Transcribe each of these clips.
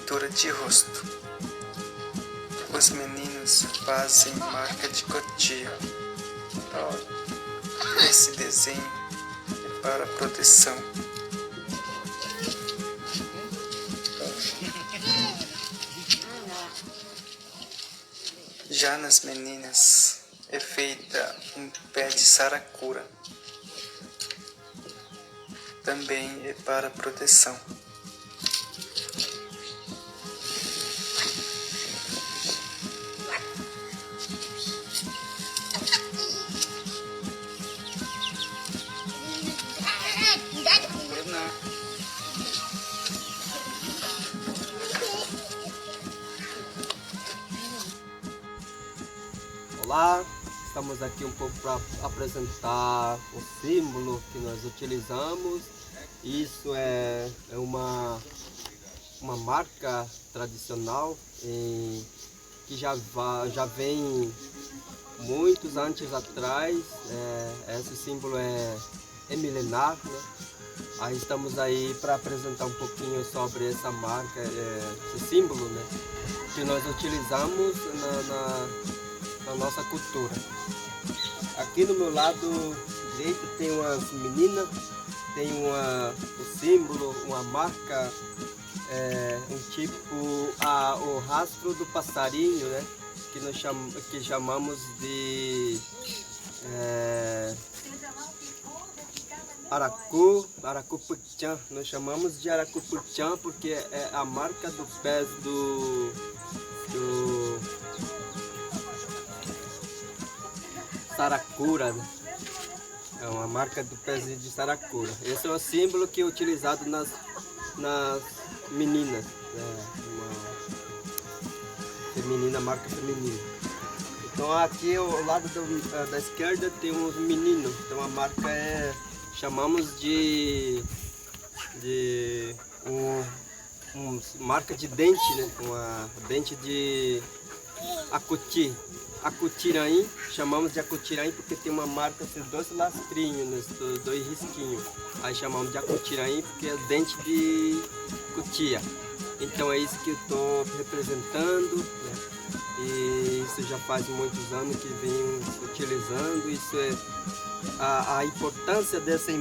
pintura de rosto. Os meninos fazem marca de cotia. Esse desenho é para proteção. Já nas meninas é feita um pé de saracura. Também é para proteção. Olá, estamos aqui um pouco para apresentar o símbolo que nós utilizamos. Isso é uma marca tradicional que já vem muitos anos atrás. Esse símbolo é milenar, né? Aí estamos aí para apresentar um pouquinho sobre essa marca, esse símbolo, né, que nós utilizamos na nossa cultura. Aqui no meu lado direito tem umas meninas, tem o símbolo, uma marca, um tipo, o rastro do passarinho, né, que chamamos de Aracuputiã. Nós chamamos de Aracuputiã porque é a marca dos pés do saracura, né? É uma marca do pezinho de saracura. Esse é o símbolo que é utilizado nas meninas, uma marca feminina. Então aqui ao lado da esquerda tem uns meninos. Então a marca chamamos de marca de dente, né? Uma dente de acutiraim. Chamamos de acutiraim porque tem uma marca, esses dois lastrinhos, dois risquinhos. Aí chamamos de acutiraim porque é dente de cutia. Então é isso que eu estou representando, né? E isso já faz muitos anos que venho utilizando. Isso é a importância desse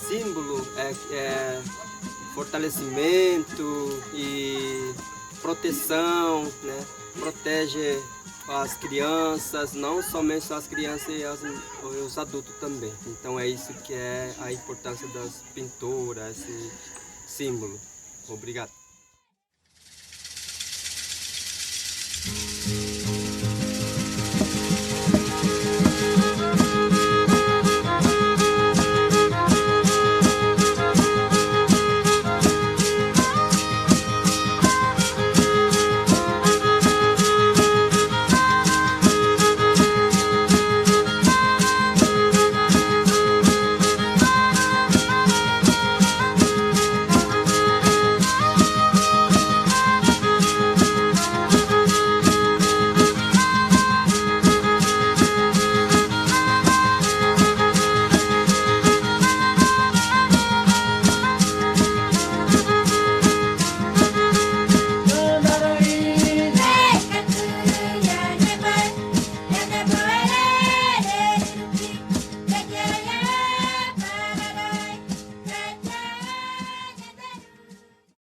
símbolo é fortalecimento e proteção, né? Protege as crianças, não somente as crianças e os adultos também. Então é isso que é a importância das pinturas, esse símbolo. Obrigado.